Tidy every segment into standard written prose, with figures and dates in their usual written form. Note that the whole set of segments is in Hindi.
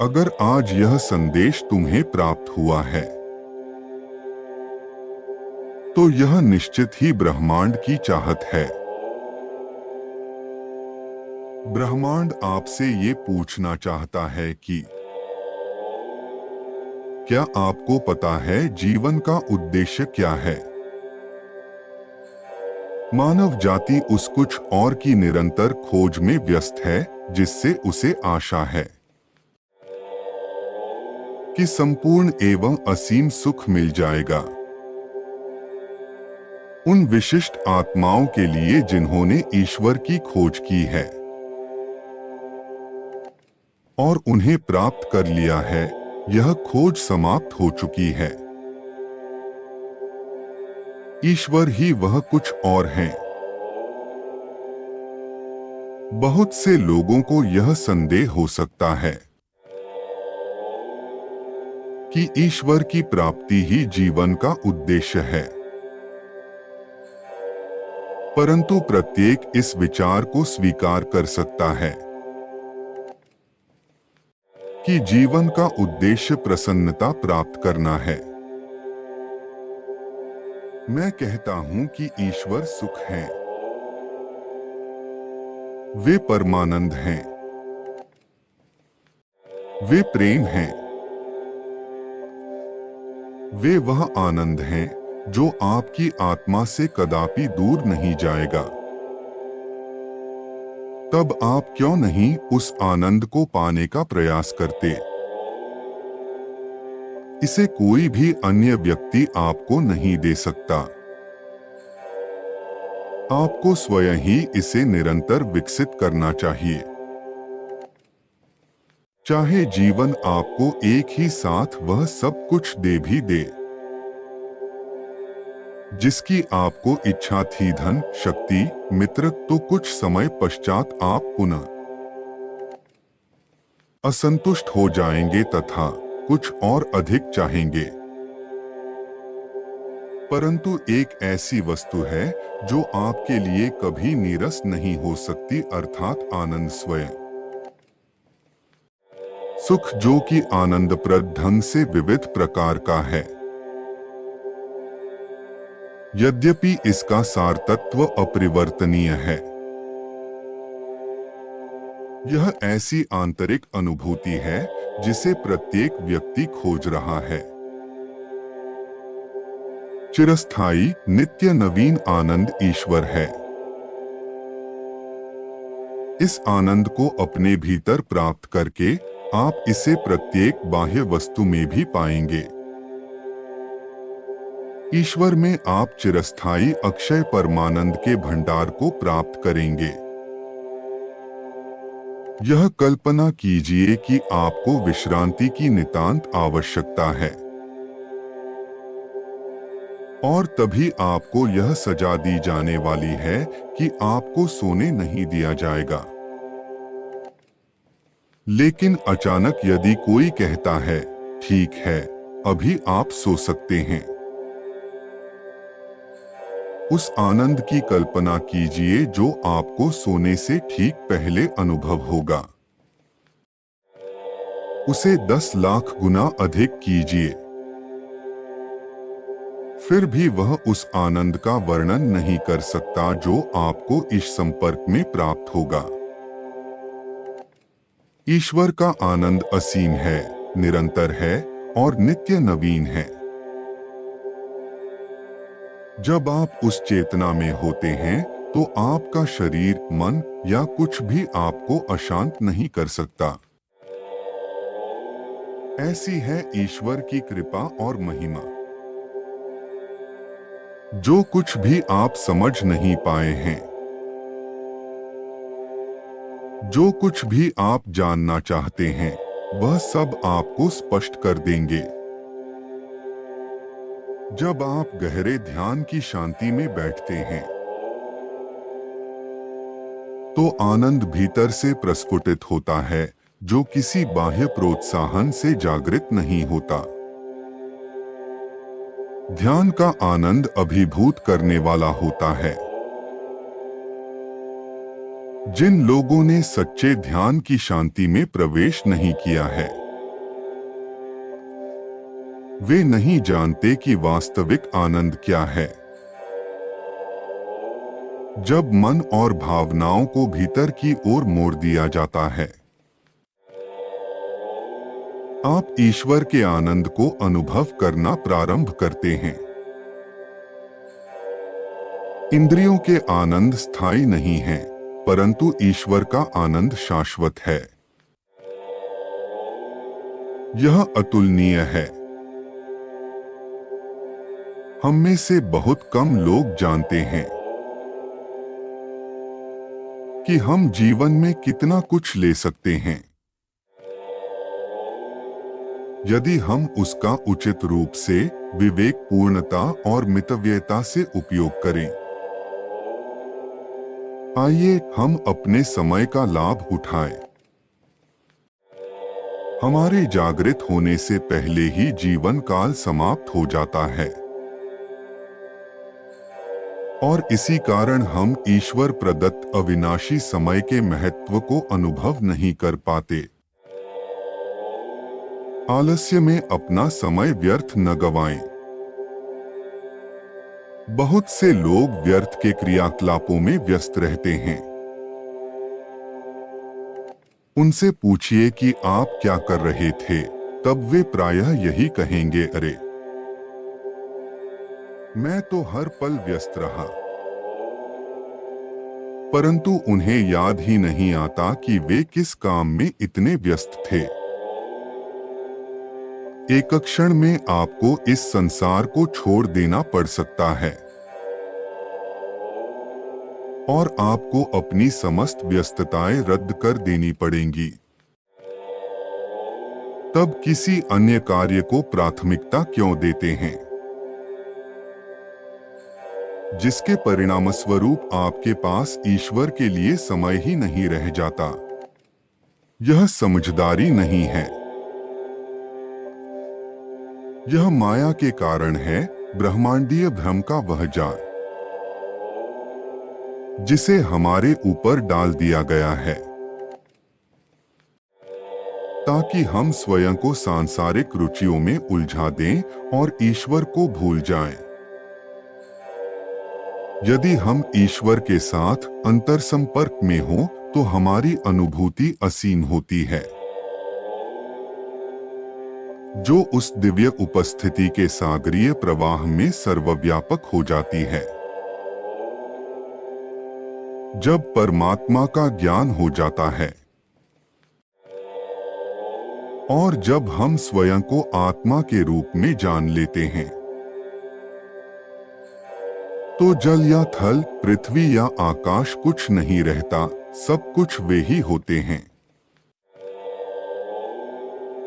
अगर आज यह संदेश तुम्हें प्राप्त हुआ है तो यह निश्चित ही ब्रह्मांड की चाहत है। ब्रह्मांड आपसे ये पूछना चाहता है कि क्या आपको पता है जीवन का उद्देश्य क्या है। मानव जाति उस कुछ और की निरंतर खोज में व्यस्त है जिससे उसे आशा है कि संपूर्ण एवं असीम सुख मिल जाएगा उन विशिष्ट आत्माओं के लिए जिन्होंने ईश्वर की खोज की है और उन्हें प्राप्त कर लिया है। यह खोज समाप्त हो चुकी है। ईश्वर ही वह कुछ और हैं। बहुत से लोगों को यह संदेह हो सकता है कि ईश्वर की प्राप्ति ही जीवन का उद्देश्य है, परंतु प्रत्येक इस विचार को स्वीकार कर सकता है कि जीवन का उद्देश्य प्रसन्नता प्राप्त करना है। मैं कहता हूं कि ईश्वर सुख हैं। वे परमानंद हैं। वे प्रेम हैं। वे वह आनंद हैं जो आपकी आत्मा से कदापि दूर नहीं जाएगा। तब आप क्यों नहीं उस आनंद को पाने का प्रयास करते? इसे कोई भी अन्य व्यक्ति आपको नहीं दे सकता। आपको स्वयं ही इसे निरंतर विकसित करना चाहिए। चाहे जीवन आपको एक ही साथ वह सब कुछ दे भी दे जिसकी आपको इच्छा थी, धन, शक्ति, मित्र, तो कुछ समय पश्चात आप पुनः असंतुष्ट हो जाएंगे तथा कुछ और अधिक चाहेंगे। परंतु एक ऐसी वस्तु है जो आपके लिए कभी नीरस नहीं हो सकती, अर्थात आनंद स्वयं। सुख जो कि आनंदप्रद ढंग से विविध प्रकार का है। यद्यपि इसका सार तत्व अपरिवर्तनीय है। यह ऐसी आंतरिक अनुभूति है जिसे प्रत्येक व्यक्ति खोज रहा है। चिरस्थायी नित्य नवीन आनंद ईश्वर है। इस आनंद को अपने भीतर प्राप्त करके आप इसे प्रत्येक बाह्य वस्तु में भी पाएंगे। ईश्वर में आप चिरस्थायी अक्षय परमानंद के भंडार को प्राप्त करेंगे। यह कल्पना कीजिए कि आपको विश्रांति की नितांत आवश्यकता है और तभी आपको यह सजा दी जाने वाली है कि आपको सोने नहीं दिया जाएगा। लेकिन अचानक यदि कोई कहता है, ठीक है, अभी आप सो सकते हैं, उस आनंद की कल्पना कीजिए जो आपको सोने से ठीक पहले अनुभव होगा। उसे 10 लाख गुना अधिक कीजिए। फिर भी वह उस आनंद का वर्णन नहीं कर सकता जो आपको इस संपर्क में प्राप्त होगा। ईश्वर का आनंद असीम है, निरंतर है और नित्य नवीन है। जब आप उस चेतना में होते हैं तो आपका शरीर, मन या कुछ भी आपको अशांत नहीं कर सकता। ऐसी है ईश्वर की कृपा और महिमा। जो कुछ भी आप समझ नहीं पाए हैं, जो कुछ भी आप जानना चाहते हैं, वह सब आपको स्पष्ट कर देंगे। जब आप गहरे ध्यान की शांति में बैठते हैं तो आनंद भीतर से प्रस्फुटित होता है जो किसी बाह्य प्रोत्साहन से जागृत नहीं होता। ध्यान का आनंद अभिभूत करने वाला होता है। जिन लोगों ने सच्चे ध्यान की शांति में प्रवेश नहीं किया है वे नहीं जानते कि वास्तविक आनंद क्या है। जब मन और भावनाओं को भीतर की ओर मोड़ दिया जाता है, आप ईश्वर के आनंद को अनुभव करना प्रारंभ करते हैं। इंद्रियों के आनंद स्थायी नहीं है, परंतु ईश्वर का आनंद शाश्वत है। यह अतुलनीय है। हम में से बहुत कम लोग जानते हैं कि हम जीवन में कितना कुछ ले सकते हैं, यदि हम उसका उचित रूप से, विवेकपूर्णता और मितव्ययता से उपयोग करें। आइए हम अपने समय का लाभ उठाएं। हमारे जागृत होने से पहले ही जीवन काल समाप्त हो जाता है और इसी कारण हम ईश्वर प्रदत्त अविनाशी समय के महत्व को अनुभव नहीं कर पाते। आलस्य में अपना समय व्यर्थ न गवाएं। बहुत से लोग व्यर्थ के क्रियाकलापों में व्यस्त रहते हैं। उनसे पूछिए कि आप क्या कर रहे थे, तब वे प्रायः यही कहेंगे, अरे मैं तो हर पल व्यस्त रहा। परंतु उन्हें याद ही नहीं आता कि वे किस काम में इतने व्यस्त थे। एक क्षण में आपको इस संसार को छोड़ देना पड़ सकता है और आपको अपनी समस्त व्यस्तताएं रद्द कर देनी पड़ेंगी। तब किसी अन्य कार्य को प्राथमिकता क्यों देते हैं, जिसके परिणामस्वरूप आपके पास ईश्वर के लिए समय ही नहीं रह जाता। यह समझदारी नहीं है। यह माया के कारण है, ब्रह्मांडीय भ्रम का वह जाल जिसे हमारे ऊपर डाल दिया गया है ताकि हम स्वयं को सांसारिक रुचियों में उलझा दें और ईश्वर को भूल जाएं। यदि हम ईश्वर के साथ अंतर संपर्क में हों तो हमारी अनुभूति असीम होती है, जो उस दिव्य उपस्थिति के सागरीय प्रवाह में सर्वव्यापक हो जाती है। जब परमात्मा का ज्ञान हो जाता है और जब हम स्वयं को आत्मा के रूप में जान लेते हैं, तो जल या थल, पृथ्वी या आकाश कुछ नहीं रहता, सब कुछ वे ही होते हैं।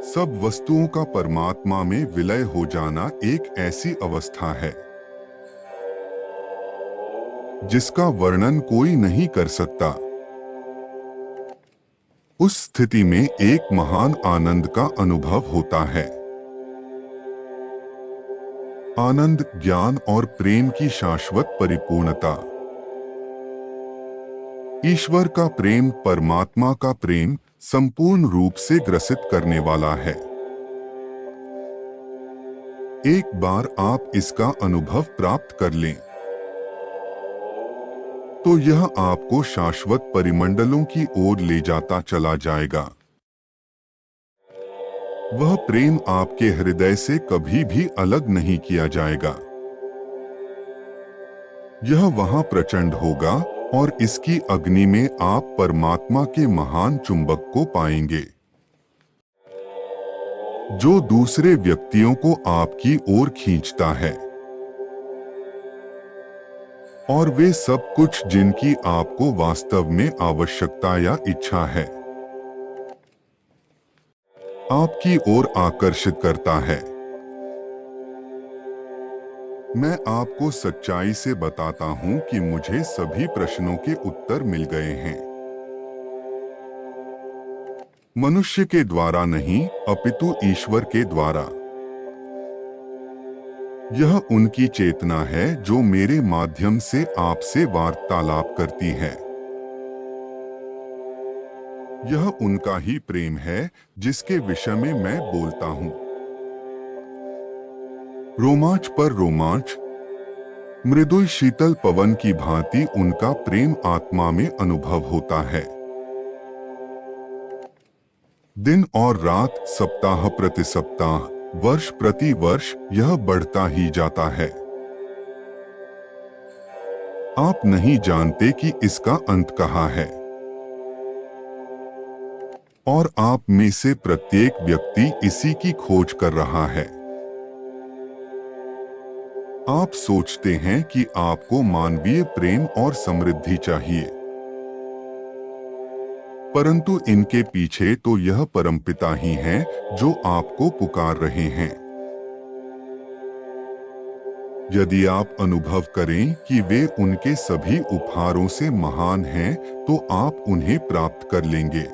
सब वस्तुओं का परमात्मा में विलय हो जाना एक ऐसी अवस्था है जिसका वर्णन कोई नहीं कर सकता। उस स्थिति में एक महान आनंद का अनुभव होता है। आनंद, ज्ञान और प्रेम की शाश्वत परिपूर्णता। ईश्वर का प्रेम, परमात्मा का प्रेम संपूर्ण रूप से ग्रसित करने वाला है। एक बार आप इसका अनुभव प्राप्त कर लें तो यह आपको शाश्वत परिमंडलों की ओर ले जाता चला जाएगा। वह प्रेम आपके हृदय से कभी भी अलग नहीं किया जाएगा। यह वहां प्रचंड होगा और इसकी अग्नि में आप परमात्मा के महान चुंबक को पाएंगे, जो दूसरे व्यक्तियों को आपकी ओर खींचता है। और वे सब कुछ जिनकी आपको वास्तव में आवश्यकता या इच्छा है, आपकी ओर आकर्षित करता है। मैं आपको सच्चाई से बताता हूं कि मुझे सभी प्रश्नों के उत्तर मिल गए हैं। मनुष्य के द्वारा नहीं, अपितु ईश्वर के द्वारा। यह उनकी चेतना है जो मेरे माध्यम से आपसे वार्तालाप करती है। यह उनका ही प्रेम है जिसके विषय में मैं बोलता हूं। रोमांच पर रोमांच, मृदुल शीतल पवन की भांति उनका प्रेम आत्मा में अनुभव होता है। दिन और रात, सप्ताह प्रति सप्ताह, वर्ष प्रति वर्ष यह बढ़ता ही जाता है। आप नहीं जानते कि इसका अंत कहाँ है। और आप में से प्रत्येक व्यक्ति इसी की खोज कर रहा है। आप सोचते हैं कि आपको मानवीय प्रेम और समृद्धि चाहिए, परंतु इनके पीछे तो यह परमपिता ही हैं जो आपको पुकार रहे हैं। यदि आप अनुभव करें कि वे उनके सभी उपहारों से महान हैं, तो आप उन्हें प्राप्त कर लेंगे।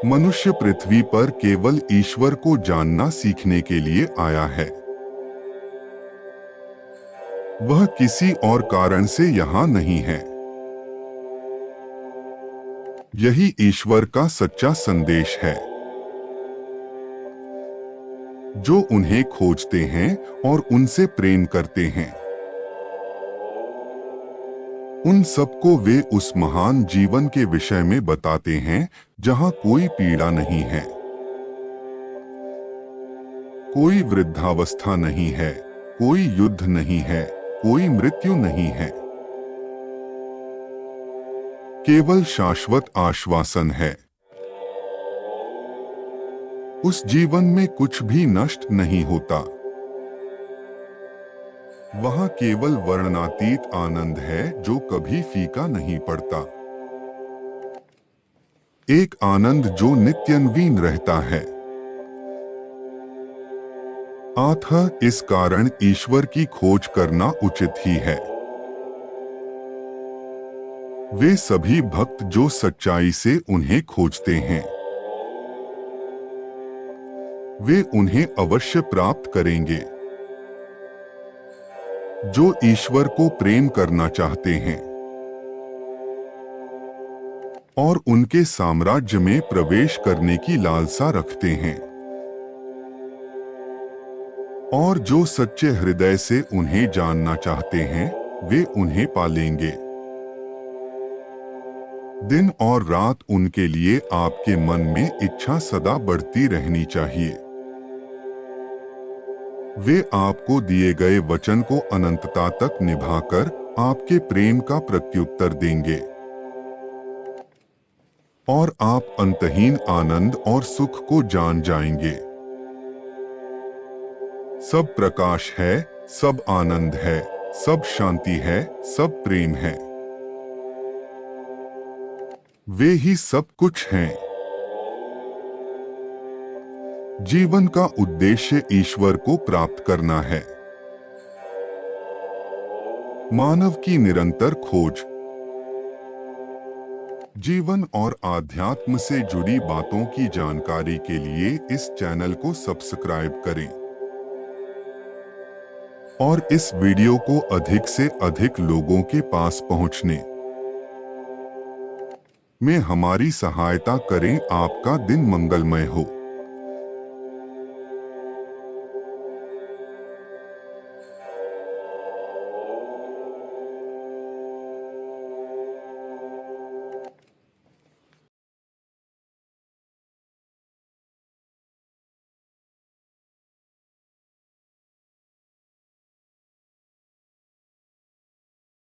मनुष्य पृथ्वी पर केवल ईश्वर को जानना सीखने के लिए आया है। वह किसी और कारण से यहाँ नहीं है। यही ईश्वर का सच्चा संदेश है। जो उन्हें खोजते हैं और उनसे प्रेम करते हैं, उन सबको वे उस महान जीवन के विषय में बताते हैं जहां कोई पीड़ा नहीं है, कोई वृद्धावस्था नहीं है, कोई युद्ध नहीं है, कोई मृत्यु नहीं है। केवल शाश्वत आश्वासन है। उस जीवन में कुछ भी नष्ट नहीं होता। वहां केवल वर्णनातीत आनंद है जो कभी फीका नहीं पड़ता। एक आनंद जो नित्यनवीन रहता है। अतः इस कारण ईश्वर की खोज करना उचित ही है। वे सभी भक्त जो सच्चाई से उन्हें खोजते हैं, वे उन्हें अवश्य प्राप्त करेंगे। जो ईश्वर को प्रेम करना चाहते हैं और उनके साम्राज्य में प्रवेश करने की लालसा रखते हैं, और जो सच्चे हृदय से उन्हें जानना चाहते हैं, वे उन्हें पालेंगे। दिन और रात उनके लिए आपके मन में इच्छा सदा बढ़ती रहनी चाहिए। वे आपको दिए गए वचन को अनंतता तक निभाकर आपके प्रेम का प्रत्युत्तर देंगे, और आप अंतहीन आनंद और सुख को जान जाएंगे। सब प्रकाश है, सब आनंद है, सब शांति है, सब प्रेम है। वे ही सब कुछ हैं। जीवन का उद्देश्य ईश्वर को प्राप्त करना है। मानव की निरंतर खोज। जीवन और आध्यात्म से जुड़ी बातों की जानकारी के लिए इस चैनल को सब्सक्राइब करें और इस वीडियो को अधिक से अधिक लोगों के पास पहुंचने में हमारी सहायता करें। आपका दिन मंगलमय हो।